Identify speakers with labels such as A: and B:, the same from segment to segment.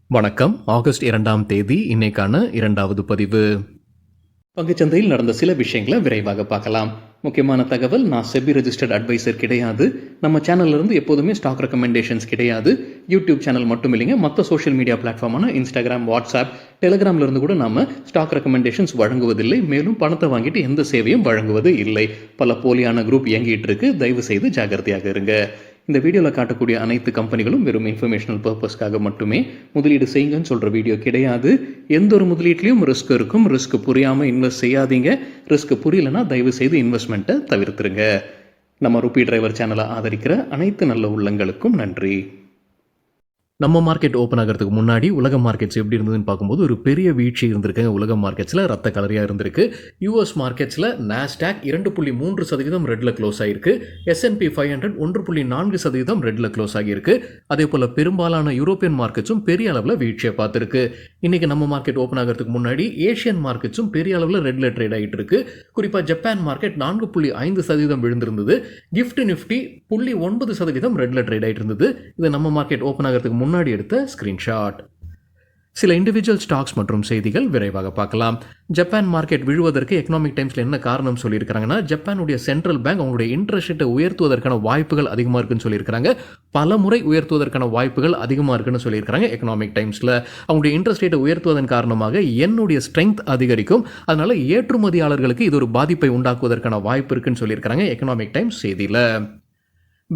A: வணக்கம். ஆகஸ்ட் 2ஆம் தேதி இன்னைக்கான 2வது பதிவு. பங்குச்சந்தையில் நடந்த சில விஷயங்களை விரைவாக பார்க்கலாம். முக்கியமான தகவல், நான் செபி ரெஜிஸ்டர்ட் அட்வைசர் கிடையாது. நம்ம சேனல்ல இருந்து எப்போதுமே ஸ்டாக் ரெக்கமெண்டேஷன்ஸ் கிடையாது. யூடியூப் சேனல் மட்டும் இல்லைங்க, மற்ற சோஷியல் மீடியா பிளாட்ஃபார்மான இன்ஸ்டாகிராம், வாட்ஸ்அப், டெலிகிராம்ல இருந்து கூட நாம ஸ்டாக் ரெக்கமெண்டேஷன்ஸ் வழங்குவதில்லை. மேலும் பணத்தை வாங்கிட்டு எந்த சேவையும் வழங்குவது இல்லை. பல போலியான குரூப் இயங்கிட்டு இருக்கு. தயவு செய்து ஜாகிரதையாக இருங்க. இந்த வீடியோவில் காட்டக்கூடிய அனைத்து கம்பெனிகளும் வெறும் இன்ஃபர்மேஷனல் பர்பஸ்க்காக மட்டுமே முதலீடு செய்யுங்கன்னு சொல்கிற வீடியோ கிடையாது. எந்த ஒரு முதலீட்லையும் ரிஸ்க் இருக்கும். ரிஸ்க் புரியாமல் இன்வெஸ்ட் செய்யாதீங்க. ரிஸ்க் புரியலன்னா தயவு செய்து இன்வெஸ்ட்மெண்ட்டை தவிர்த்துருங்க. நம்ம ருபி டிரைவர் சேனலை ஆதரிக்கிற அனைத்து நல்ல உள்ளங்களுக்கும் நன்றி. நம்ம மார்க்கெட் ஓப்பன் ஆகிறதுக்கு முன்னாடி உலக மார்க்கெட்ஸ் எப்படி இருந்ததுன்னு பார்க்கும்போது ஒரு பெரிய வீழ்ச்சி இருந்திருக்குங்க. உலக மார்க்கெட்ஸில் ரத்த கலரியாக இருந்திருக்கு. யூஎஸ் மார்க்கெட்ஸில் நாஸ்டாக் 2.3% ரெட்டில் க்ளோஸ் ஆகிருக்கு. S&P 500 1.4% ரெட்டில் க்ளோஸ் ஆகியிருக்கு. அதே போல் பெரும்பாலான யூரோப்பியன் மார்க்கெட்ஸும் பெரிய அளவில் வீழ்ச்சியை பார்த்துருக்கு. இன்றைக்கி நம்ம மார்க்கெட் ஓப்பன் ஆகிறதுக்கு முன்னாடி ஏஷியன் மார்க்கெட்ஸும் பெரிய அளவில் ரெட்டில் ட்ரேட் ஆகிட்டு இருக்கு. குறிப்பாக ஜப்பான் மார்க்கெட் 4.5% விழுந்திருந்தது. கிஃப்ட் நிஃப்டி 0.9% ரெட்டில் ட்ரேட் ஆகிட்டு இருந்தது. இது நம்ம மார்க்கெட் ஓப்பன் ஆகிறதுக்கு முன்னாடி எடுத்த ஸ்கிரீன்ஷாட். சில இண்டிவிஜுவல் ஸ்டாக்ஸ் மற்றும் செய்திகள் விரைவாக பார்க்கலாம். ஜப்பான் மார்க்கெட் விழுவதற்கு எக்கனாமிக் டைம்ஸ்ல என்ன காரணம் சொல்லியிருக்காங்கன்னா, ஜப்பானுடைய சென்ட்ரல் பேங்க் அவங்களுடைய இன்ட்ரெஸ்ட் ரேட்டை உயர்த்துவதற்கான வாய்ப்புகள் அதிகமாக இருக்குன்னு சொல்லியிருக்காங்க. பல முறை உயர்த்துவதற்கான வாய்ப்புகள் அதிகமாக இருக்குன்னு சொல்லியிருக்காங்க. எக்கனாமிக் டைம்ஸ்ல அவங்களுடைய இன்ட்ரெஸ்ட் ரேட்டை உயர்த்துவதன் காரணமாக என்னுடைய ஸ்ட்ரென்த் அதிகரிக்கும், அதனால ஏற்றுமதியாளர்களுக்கு இது ஒரு பாதிப்பை உண்டாக்குவதற்கான வாய்ப்பு இருக்குன்னு சொல்லியிருக்காங்க. எக்கனாமிக் டைம்ஸ் செய்தியில்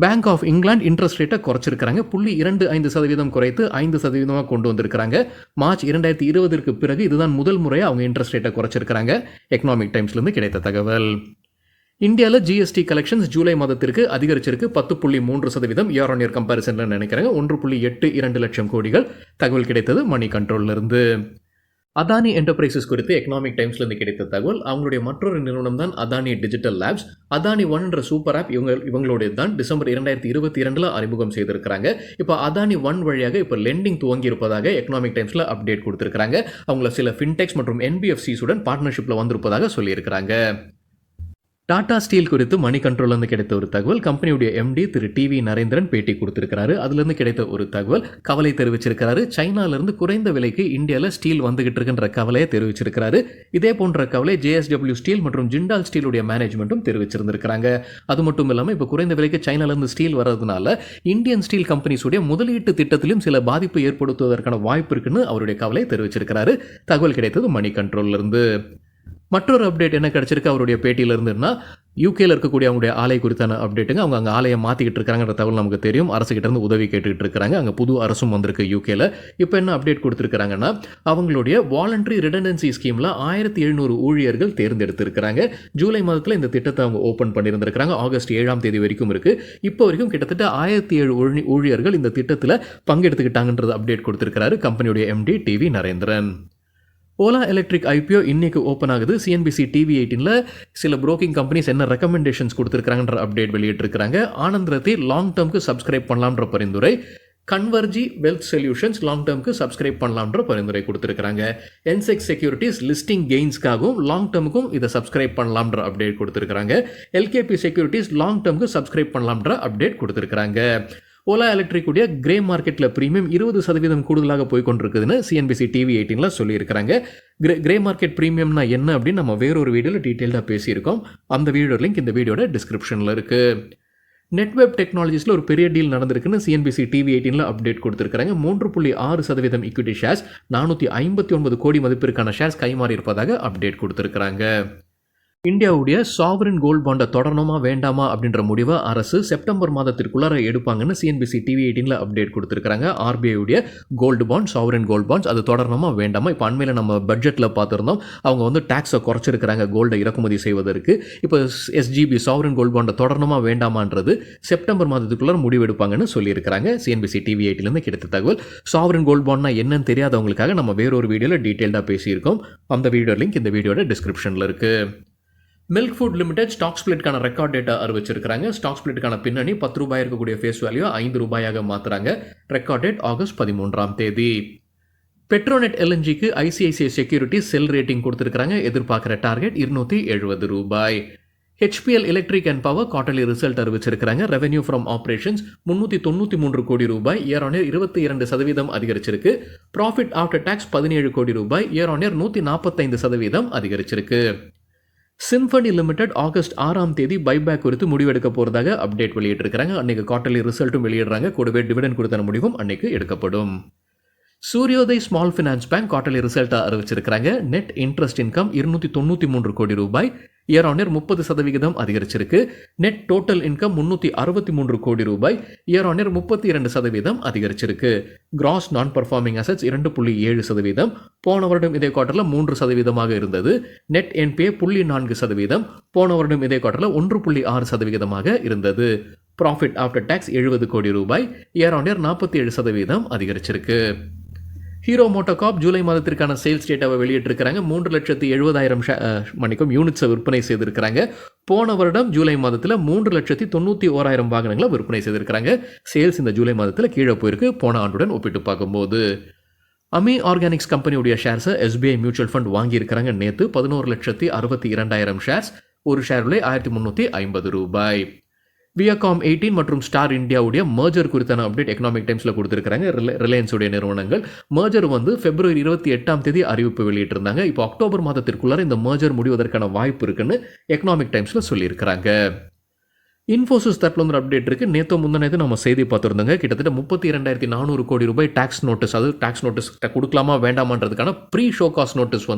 A: பேங்க் ஆஃப் இங்கிலாந்து இன்ட்ரெஸ்ட் ரேட்டை குறைச்சிருக்காங்க. 0.25% குறைத்து 5% கொண்டு வந்திருக்காங்க. மார்ச் 2020 பிறகு இதுதான் முதல் முறையாக அவங்க இன்ட்ரெஸ்ட் ரேட்டை குறைச்சிருக்காங்க. எக்கனாமிக் டைம்ஸ்லேருந்து கிடைத்த தகவல். இந்தியாவில் ஜிஎஸ்டி கலெக்ஷன்ஸ் ஜூலை மாதத்திற்கு அதிகரிச்சிருக்கு. 10.3% இயர் ஆன் இயர் கம்பேரிசனில் நினைக்கிறாங்க. 1.82 லட்சம் கோடிகள் தகவல் கிடைத்தது மணி கண்ட்ரோல்லேருந்து. அதானி என்டர்பிரைசஸ் குறித்து எக்கனாமிக் டைம்ஸ்லேருந்து கிடைத்த தகவல். அவங்களுடைய மற்றொரு நிறுவனம் தான் அதானி டிஜிட்டல் லேப்ஸ். அதானி ஒன்ன்ற சூப்பர் ஆப் இவங்களுடைய தான் டிசம்பர் 2022 அறிமுகம் செய்திருக்கிறாங்க. இப்போ அதானி ஒன் வழியாக இப்போ லெண்டிங் துவங்கி இருப்பதாக எக்கனாமிக் டைம்ஸில் அப்டேட் கொடுத்திருக்காங்க. அவங்கள சில ஃபின்டெக்ஸ் மற்றும் NBFCs-உடன் பார்ட்னர்ஷிப்பில் வந்திருப்பதாக சொல்லியிருக்கிறாங்க. டாடா ஸ்டீல் குறித்து மணி கண்ட்ரோல்லேருந்து கிடைத்த ஒரு தகவல். கம்பெனியுடைய MD திரு TV நரேந்திரன் பேட்டி கொடுத்திருக்கிறாரு. அதுலேருந்து கிடைத்த ஒரு தகவல் கவலை தெரிவிச்சிருக்கிறாரு. சைனாவிலிருந்து குறைந்த விலைக்கு இந்தியாவில் ஸ்டீல் வந்துகிட்டு இருக்குன்ற கவலையை தெரிவிச்சிருக்கிறாரு. இதே போன்ற கவலை JSW ஸ்டீல் மற்றும் ஜிண்டால் ஸ்டீலுடைய மேனேஜ்மெண்ட்டும் தெரிவிச்சிருந்திருக்கிறாங்க. அது மட்டும் இல்லாமல் இப்போ குறைந்த விலைக்கு சைனாவிலிருந்து ஸ்டீல் வர்றதுனால இந்தியன் ஸ்டீல் கம்பெனிஸுடைய முதலீட்டு திட்டத்திலும் சில பாதிப்பு ஏற்படுத்துவதற்கான வாய்ப்பு இருக்குன்னு அவருடைய கவலை தெரிவிச்சிருக்கிறாரு. தகவல் கிடைத்தது மணி கண்ட்ரோல்லேருந்து. மற்றொரு அப்டேட் என்ன கிடைச்சிருக்கு அவருடைய பேட்டியில் இருந்துன்னா, யூகேல இருக்கக்கூடிய அவங்களுடைய ஆலை குறித்தான அப்டேட்டுங்க. அவங்க அங்கே ஆலையை மாற்றிக்கிட்டு இருக்காங்கன்ற தகவல் நமக்கு தெரியும். அரசுகிட்ட இருந்து உதவி கேட்டுக்கிட்டு இருக்காங்க. அங்கே புது அரசும் வந்திருக்கு யூகேல. இப்போ என்ன அப்டேட் கொடுத்துருக்காங்கன்னா, அவங்களுடைய வாலண்டரி ரிடண்டன்சி ஸ்கீமில் 1700 ஊழியர்கள் தேர்ந்தெடுத்திருக்கிறாங்க. ஜூலை மாதத்தில் இந்த திட்டத்தை அவங்க ஓப்பன் பண்ணியிருந்திருக்கிறாங்க. ஆகஸ்ட் 7ஆம் தேதி வரைக்கும் இருக்கு. இப்போ வரைக்கும் கிட்டத்தட்ட 1007 ஊழியர்கள் இந்த திட்டத்தில் பங்கெடுத்துக்கிட்டாங்கன்றது அப்டேட் கொடுத்திருக்கிறாரு கம்பெனியுடைய MD TV Narendran. Ola electric IPO இன்னைக்கு ஓப்பன் ஆகுது. CNBC TV 18ல சில புரோக்கிங் கம்பெனிஸ் என்ன ரெக்கமெண்டேஷன்ஸ் கொடுத்துருக்காங்கன்ற அப்டேட் வெளியிட்டிருக்கிறாங்க. ஆனந்த் ரத்தி லாங் டேர்முக்கு சப்ஸ்கிரைப் பண்ணலாம்ன்ற பரிந்துரை, கன்வர்ஜி வெல்த் சொல்யூஷன்ஸ் லாங் டேர்முக்கு சப்ஸ்கிரைப் பண்ணலாம்ன்ற பரிந்துரை கொடுத்துருக்காங்க. என்செக்ஸ் செக்யூரிட்டிஸ் லிஸ்டிங் கெயின்ஸ்க்காகவும் லாங் டேர்முக்கும் இதை சப்ஸ்கிரைப் பண்ணலாம்ன்ற அப்டேட் கொடுத்துருக்காங்க. LKP செக்யூரிட்டிஸ் லாங் டேர்முக்கு சப்ஸ்கிரைப் பண்ணலாம்ன்ற அப்டேட் கொடுத்துருக்காங்க. ஓலா எலக்ட்ரிக் உடைய கிரே மார்க்கெட்டில் ப்ரீமியம் 20% கூடுதலாக போய் கொண்டிருக்குதுன்னு CNBC TV 18ல சொல்லியிருக்கிறாங்க. கிரே மார்க்கெட் ப்ரீமியம்னா என்ன அப்படின்னு நம்ம வேறொரு வீடியோவில் டீட்டெயிலாக பேசியிருக்கோம். அந்த வீடியோ லிங்க் இந்த வீடியோட டிஸ்கிரிப்ஷனில் இருக்குது. நெட்வெப் டெக்னாலஜிஸில் ஒரு பெரிய டீல் நடந்திருக்குன்னு CNBC TV 18ல அப்டேட் கொடுத்துருக்காங்க. 3.6% ஈக்விட்டி ஷேர்ஸ் 459 கோடி மதிப்பிற்கான ஷேர்ஸ் கைமாறி இருப்பதாக அப்டேட் கொடுத்துருக்காங்க. இந்தியாவுடைய சாவரின் கோல்ட் பாண்டை தொடரணுமா வேண்டாமா அப்படின்ற முடிவை அரசு செப்டம்பர் மாதத்திற்குள்ளார எடுப்பாங்கன்னு CNBC TV 18ல அப்டேட் கொடுத்துருக்காங்க. RBI உடைய gold bond, sovereign gold bonds அது தொடரணுமா வேண்டாமா. இப்போ அண்மையில் நம்ம பட்ஜெட்டில் பார்த்துருந்தோம், அவங்க வந்து டேக்ஸை குறைச்சிருக்கிறாங்க கோல்டை இறக்குமதி செய்வதற்கு. இப்போ SGB சாவரின் கோல்ட் பாண்டை தொடரணுமா வேண்டாமான்றது செப்டம்பர் மாதத்துக்குள்ளார முடிவு எடுப்பாங்கன்னு சொல்லியிருக்கிறாங்க. CNBC TV 18லேருந்து கிடைத்த தகவல். சாவரின் கோல்ட் பாண்ட்னா என்னன்னு தெரியாதவங்களுக்காக நம்ம வேறொரு வீடியோவில் டீட்டெயில்டாக பேசியிருக்கோம். அந்த வீடியோ லிங்க் இந்த வீடியோட டிஸ்கிரிப்ஷனில் இருக்குது. மில்க் ஃபுட் லிமிடெட் ஸ்டாக் ஸ்பிளிட்கான ரெக்கார்ட் டேட்டா அறிவிச்சிருக்காங்க. ஸ்டாக் ஸ்பிளிட்கான பின்னணி 10 ரூபாய் இருக்கக்கூடிய ஃபேஸ் வேல்யூ 5 ரூபாயாக மாற்றுறாங்க. ரெக்கார்ட் டேட் ஆகஸ்ட் 13ஆம் தேதி. பெட்ரோநெட் LNGக்கு ICICI செக்யூரிட்டி செல் ரேட்டிங் கொடுத்துருக்காங்க. எதிர்பார்க்குற டார்கெட் 270 ரூபாய். HPL electric and power quarterly result அறிவிச்சிருக்கிறாங்க. ரெவென்யூ ஃப்ரம் ஆப்ரேஷன்ஸ் 393 கோடி ரூபாய், இயர் ஆன் இயர் 22% அதிகரிச்சிருக்கு. ப்ராஃபிட் ஆஃப்டர் டாக்ஸ் 17 கோடி ரூபாய், இயர் ஆன் இயர் 145% அதிகரிச்சிருக்கு. சிம்பனி லிமிடெட் ஆகஸ்ட் 6ஆம் தேதி பைபேக் குறித்து முடிவெடுக்க போறதாக அப்டேட் வெளியிட்டிருக்கிறாங்க. அன்னைக்கு குவார்டர்லி ரிசல்ட்டும் வெளியிடுறாங்க. கூடவே டிவிடெண்ட் கொடுத்த முடிவும் அன்னைக்கு எடுக்கப்படும். Suryoday small finance bank quarterly ரிசல்ட்டை அறிவிச்சிருக்கிறாங்க. நெட் இன்ட்ரெஸ்ட் இன்கம் 293 கோடி ரூபாய், இயர் ஆன் இயர் 30% அதிகரிச்சிருக்கு. நெட் டோட்டல் இன்கம் 363 கோடி ரூபாய், இயர் ஆன் இயர் 32% அதிகரிச்சிருக்கு. கிராஸ் நான் பர்ஃபார்மிங் அசெட்ஸ் 2.7%, போன வருடம் இதே குவார்டரில் 3% இருந்தது. நெட் என்பிஏ 0.4%, போன வருடம் இதே குவார்டரில் 1.6% இருந்தது. ப்ராஃபிட் ஆஃப்டர் டாக்ஸ் 70 கோடி ரூபாய், இயர் ஆன் இயர் 47% அதிகரிச்சிருக்கு. ஹீரோ மோட்டோகார்ப் ஜூலை மாதத்திற்கான சேல்ஸ் டேட்டாவை வெளியிட்டிருக்கிறாங்க. 3,70,000 யூனிட்ஸை விற்பனை செய்திருக்கிறாங்க. போன வருடம் ஜூலை மாதத்தில் 3,91,000 வாகனங்களை விற்பனை செய்திருக்கிறாங்க. சேல்ஸ் இந்த ஜூலை மாதத்தில் கீழே போயிருக்கு போன ஆண்டுடன் ஒப்பிட்டு பார்க்கும்போது. அமி ஆர்கானிக்ஸ் கம்பெனியுடைய ஷேர்ஸை SBI மியூச்சுவல் ஃபண்ட் வாங்கியிருக்கிறாங்க. நேற்று 11,62,000 ஷேர்ஸ், ஒரு ஷேர் விலை 1,350 ரூபாய். வியாகாம் 18 மற்றும் ஸ்டார் இந்தியாவுடைய மர்ஜர் குறித்தான அப்டேட் எக்கனாமிக் டைம்ஸில் கொடுத்துருக்காங்க. ரிலையன்ஸுடைய நிறுவனங்கள் மர்ஜர் பிப்ரவரி 28ஆம் தேதி அறிவிப்பு வெளியிட்டிருந்தாங்க. இப்போ அக்டோபர் மாதத்திற்குள்ளார இந்த மர்ஜர் முடிவதற்கான வாய்ப்பு இருக்குன்னு எக்கனாமிக் டைம்ஸில் சொல்லியிருக்கிறாங்க. இன்ஃபோசிஸ் தரப்புல அப்டேட் இருக்கு. நேற்று முந்தினது நம்ம செய்தி பார்த்துருந்தோங்க. கிட்டத்தட்ட 32,400 கோடி ரூபாய் டாக்ஸ் நோட்டீஸ், அது டாக்ஸ் நோட்டீஸ் கொடுக்கலாமா வேண்டாமான்றதுக்கான pre show cause notice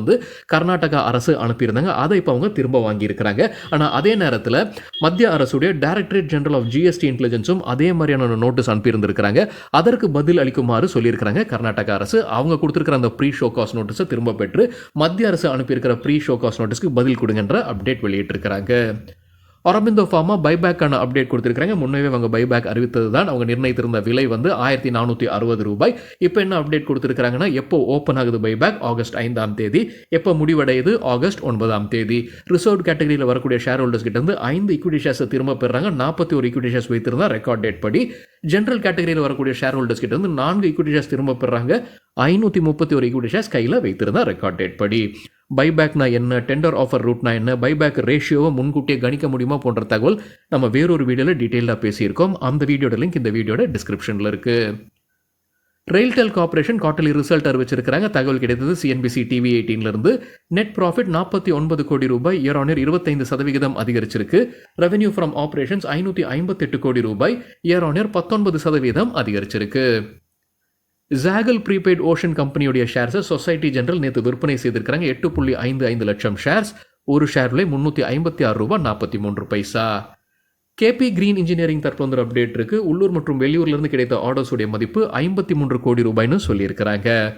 A: Karnataka அரசு அனுப்பியிருந்தாங்க. அதை இப்போ அவங்க திரும்ப வாங்கியிருக்கிறாங்க. ஆனால் அதே நேரத்தில் மத்திய அரசுடைய டைரக்டரேட் ஜெனரல் ஆஃப் GST இன்டெலிஜென்ஸும் அதே மாதிரியான நோட்டீஸ் அனுப்பியிருந்திருக்கிறாங்க. அதற்கு பதில் அளிக்குமாறு சொல்லியிருக்கிறாங்க கர்நாடகா அரசு. அவங்க கொடுத்துருக்கிற அந்த ப்ரீ ஷோ காஸ்ட் நோட்டீஸை திரும்ப பெற்று மத்திய அரசு அனுப்பியிருக்கிற ப்ரீ ஷோ காஸ்ட் நோட்டீஸ்க்கு பதில் கொடுங்கன்ற அப்டேட் வெளியிட்டிருக்கிறாங்க. அரபிந்தோ ஃபார்மா பைபேக்கான அப்டேட் கொடுத்துருக்காங்க. முன்னவே அவங்க பைபேக் அறிவித்தது தான். அவங்க நிர்ணயித்திருந்த விலை 1,460 ரூபாய். இப்போ என்ன அப்டேட் கொடுத்துருக்காங்கன்னா, எப்போ ஓப்பன் ஆகுது பைபேக் ஆகஸ்ட் 5ஆம் தேதி, எப்போ முடிவடையுது ஆகஸ்ட் 9ஆம் தேதி. ரிசர்வ் கேட்டகரியில் வரக்கூடிய ஷேர் ஹோல்டர்ஸ் கிட்ட இருந்து 5 ஈக்விட்டி ஷேர்ஸை திரும்ப பெறாங்க. 41 ஈக்விட்டி ஷேர்ஸ் வைத்திருந்தா ரெக்கார்ட் டேட் படி. ஜென்ரல் கேட்டகரியில் வரக்கூடிய ஷேர் ஹோல்டர்ஸ் கிட்ட இருந்து 4 ஈக்விட்டி ஷேர்ஸ் திரும்ப பெறாங்க. 531 ஈக்விட்டி ஷேர்ஸ் கையில் வைத்திருந்தா ரெக்கார்ட் டேட் படி. பைபேக்னா என்ன, டெண்டர் ஆஃபர் ரூட்னா என்ன, பைபேக் ரேஷியோவை முன்கூட்டியே கணிக்க முடியுமா போன்ற தகவல் நம்ம வேறொரு வீடியோவில் டீட்டெயிலாக பேசியிருக்கோம். அந்த வீடியோட லிங்க் இந்த வீடியோட டிஸ்கிரிப்ஷனில் இருக்கு. ரெயில்டெல் கார்பரேஷன் குவார்டர்லி ரிசல்ட் அறிவிச்சிருக்கிறாங்க. தகவல் கிடைத்தது CNBC TV 18 நெட் ப்ராஃபிட் 49 கோடி ரூபாய், இயர் ஆன் இயர் 25% அதிகரிச்சிருக்கு. ரெவென்யூ ஃப்ரம் ஆப்ரேஷன்ஸ் 558 கோடி ரூபாய், இயர் ஆன் இயர் 19% அதிகரிச்சிருக்கு. ஜாகல் ப்ரீபெய்ட் ஓஷன் கம்பெனியுடைய ஷேர்ஸை சொசைட்டி ஜெனரல் நேற்று விற்பனை செய்திருக்கிறாங்க. 8.55 லட்சம் ஷேர்ஸ், ஒரு ஷேர் விலை 356 ரூபாய் 43 பைசா. KP கிரீன் இன்ஜினியரிங் தரப்புல அப்டேட் இருக்கு. உள்ளூர் மற்றும் வெளியூர்லேருந்து கிடைத்த ஆர்டர்ஸுடைய மதிப்பு 53 கோடி ரூபாய்னு சொல்லியிருக்கிறாங்க.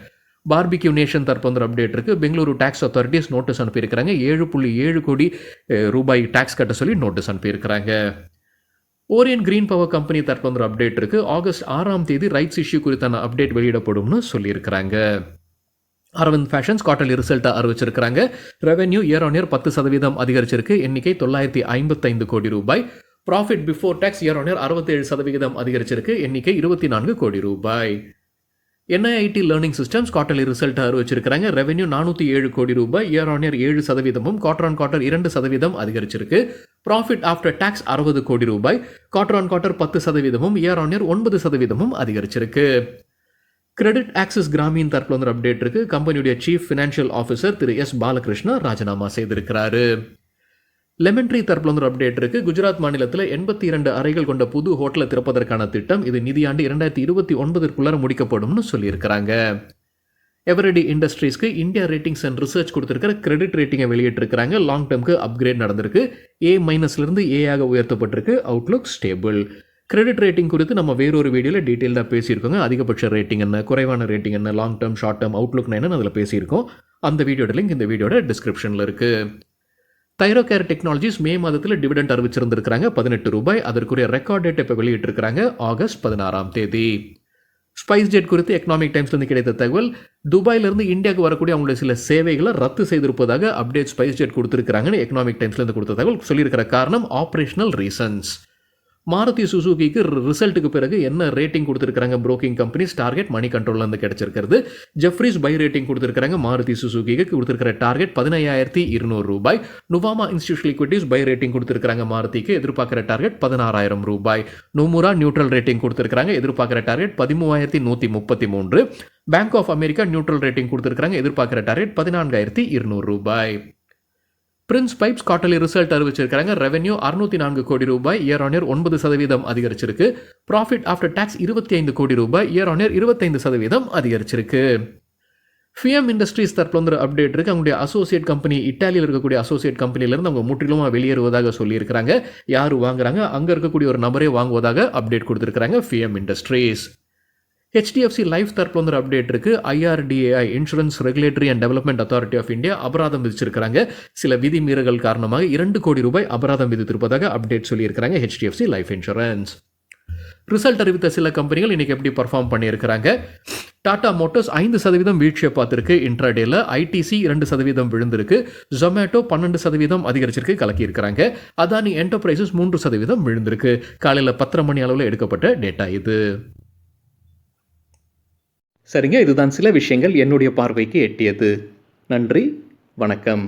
A: பார்பிக்யூ நேஷன் தரப்புல அப்டேட் இருக்கு. பெங்களூரு டாக்ஸ் அத்தாரிட்டிஸ் நோட்டீஸ் அனுப்பியிருக்கிறாங்க. 7.7 கோடி ரூபாய் டாக்ஸ் கட்ட சொல்லி நோட்டீஸ் அனுப்பியிருக்கிறாங்க. ஓரியன் கிரீன் பவர் கம்பெனி தரப்புல அப்டேட் இருக்கு. ஆகஸ்ட் 6ஆம் தேதி ரைட்ஸ் இஷ்யூ குறித்தான அப்டேட் வெளியிடப்படும்னு சொல்லியிருக்கிறாங்க. அரவிந்த் ஃபேஷன்ஸ் குவார்டர்லி ரிசல்ட்டை அறிவிச்சிருக்கிறாங்க. ரெவென்யூ இயர் ஆன் இயர் 10% அதிகரிச்சிருக்கு. எண்ணிக்கை 955 கோடி ரூபாய். Profit before tax year on year 67% அதிகரிச்சிருக்கு. எண்ணிக்கை 24 கோடி ரூபாய். NIIT லேர்னிங் சிஸ்டம்ஸ் குவார்டர்லி ரிசல்ட்டை அறிவிச்சிருக்கிறாங்க. ரெவென்யூ 407 கோடி ரூபாய், year on year 7%, quarter on quarter 2% அதிகரிச்சிருக்கு. ப்ராஃபிட் ஆஃப்டர் டாக்ஸ் 60 கோடி ரூபாய், quarter on quarter 10%, year on year 9% அதிகரிச்சிருக்கு. கிரெடிட் ஆக்சிஸ் கிராமீன் தரப்புல அப்டேட் இருக்கு. கம்பெனியுடைய சீஃப் ஃபினான்ஷியல் ஆஃபீஸர் திரு S. பாலகிருஷ்ணா ராஜினாமா செய்திருக்கிறாரு. லெமன் ட்ரீ தரப்புல அப்டேட் இருக்கு. குஜராத் மாநிலத்தில் 82 அறைகள் கொண்ட புது ஹோட்டலை திறப்பதற்கான திட்டம் இது நிதியாண்டு 2029 முடிக்கப்படும்னு சொல்லியிருக்கிறாங்க. எவரெடி இண்டஸ்ட்ரீஸ்க்கு இந்தியா ரேட்டிங்ஸ் அண்ட் ரிசர்ச் கொடுத்திருக்கிற கிரெடிட் ரேட்டிங்கை வெளியிட்டிருக்கிறாங்க. லாங் டேர்முக்கு அப்கிரேட் நடந்திருக்கு. A- A ஆக உயர்த்தப்பட்டிருக்கு. Outlook stable. கிரெடிட் ரேட்டிங் குறித்து நம்ம வேறொரு வீடியோவில் டீட்டெயிலாக பேசியிருக்கோங்க. அதிகபட்ச ரேட்டிங் என்ன, குறைவான ரேட்டிங் என்ன, long term, short term, Outlook என்னன்னு அதில் பேசியிருக்கோம். அந்த வீடியோட லிங்க் இந்த வீடியோட டிஸ்கிரிப்ஷனில் இருக்குது. தைரோகேர் டெக்னாலஜிஸ் மே மாதத்தில் டிவிடெண்ட் அறிவிச்சிருந்திருக்கிறாங்க 18 ரூபாய். அதற்குரிய ரெக்கார்ட் டேட் இப்போ வெளியிட்டிருக்கிறாங்க ஆகஸ்ட் 16ஆம் தேதி. ஸ்பைஸ் ஜெட் குறித்து எக்கனாமிக் டைம்ஸ்லேருந்து கிடைத்த தகவல், துபாயிலிருந்து இந்தியாவுக்கு வரக்கூடிய அவங்களுடைய சில சேவைகளை ரத்து செய்திருப்பதாக அப்டேட் ஸ்பைஸ் ஜெட் கொடுத்துருக்காங்கன்னு எக்கனாமிக் டைம்ஸ்லேருந்து கொடுத்த தகவல். சொல்லியிருக்கிற காரணம் ஆப்ரேஷனல் ரீசன்ஸ். மாருதி சுசுகிக்கு ரிசல்ட்டுக்கு பிறகு என்ன ரேட்டிங் கொடுத்துருக்காங்க புரோக்கிங் கம்பெனிஸ் டார்கெட் மணி கண்ட்ரோல்லேருந்து கிடைச்சிருக்கிறது. ஜெஃப்ரிஸ் பை ரேட்டிங் கொடுத்துருக்காங்க மாருதி சுசுகிக்கு கொடுத்துருக்கிற டார்கெட் ரூ. 15,200. நுவாமா இன்ஸ்டிடியூஷனல் ஈக்விட்டிஸ் பை ரேட்டிங் கொடுத்துருக்காங்க மாருதிக்கு எதிர்பார்க்குற டார்கெட் ரூ. 16,000. நுமுரா நியூட்ரல் ரேட்டிங் கொடுத்துருக்காங்க எதிர்பார்க்குற target 13,133. Bank of America neutral rating கொடுத்துருக்காங்க எதிர்பார்க்குற டார்கெட் ரூ. 14,200. பிரின்ஸ் பைப்ஸ் குவார்ட்டர்லி ரிசல்ட் அறிவிச்சிருக்காங்க. ரெவென்யூ ரூ. 604 கோடி, இயர் ஆன் இயர் 9% அதிகரிச்சிருக்கு. ப்ராஃபிட் ஆஃப்டர் டாக்ஸ் ரூ. 25 கோடி, இயர் ஆன் இயர் 25% அதிகரிச்சிருக்கு. ஃபிஎம் இண்டஸ்ட்ரீஸ் தரப்புல அப்டேட் இருக்கு. அவங்களுடைய அசோசியேட் கம்பெனி இட்டாலியில் இருக்கக்கூடிய அசோசியேட் கம்பெனிலேருந்து அவங்க முற்றிலுமாக வெளியேறுவதாக சொல்லியிருக்கிறாங்க. யார் வாங்குறாங்க? அங்கே இருக்கக்கூடிய ஒரு நபரே வாங்குவதாக அப்டேட் கொடுத்துருக்காங்க ஃபிஎம் இண்டஸ்ட்ரீஸ். ஹெச்டிஎஃப்சி லைஃப் தரப்புல அப்டேட் இருக்கு. IRDAI insurance regulatory and development authority of India அபராதம் விதிச்சிருக்காங்க. சில விதிமீறல்கள் காரணமாக ரூ. 2 கோடி அபராதம் விதித்திருப்பதாக அப்டேட் சொல்லியிருக்கிறாங்க ஹெச்டிஎஃப்சி லைஃப் இன்சூரன்ஸ். ரிசல்ட் அறிவித்த சில கம்பெனிகள் இன்னைக்கு எப்படி பர்ஃபார்ம் பண்ணியிருக்கிறாங்க? டாடா மோட்டார்ஸ் 5% வீழ்ச்சியை பார்த்திருக்கு இன்ட்ராடேல. ஐடிசி 2% விழுந்திருக்கு. ஜொமேட்டோ 12% அதிகரிச்சிருக்கு, கலக்கி இருக்கிறாங்க. அதானி என்டர்பிரைசஸ் 3% விழுந்திருக்கு. காலையில் 10:30 மணி அளவில் எடுக்கப்பட்ட டேட்டா இது. சரிங்க, இதுதான் சில விஷயங்கள் என்னுடைய பார்வைக்கு எட்டியது. நன்றி, வணக்கம்.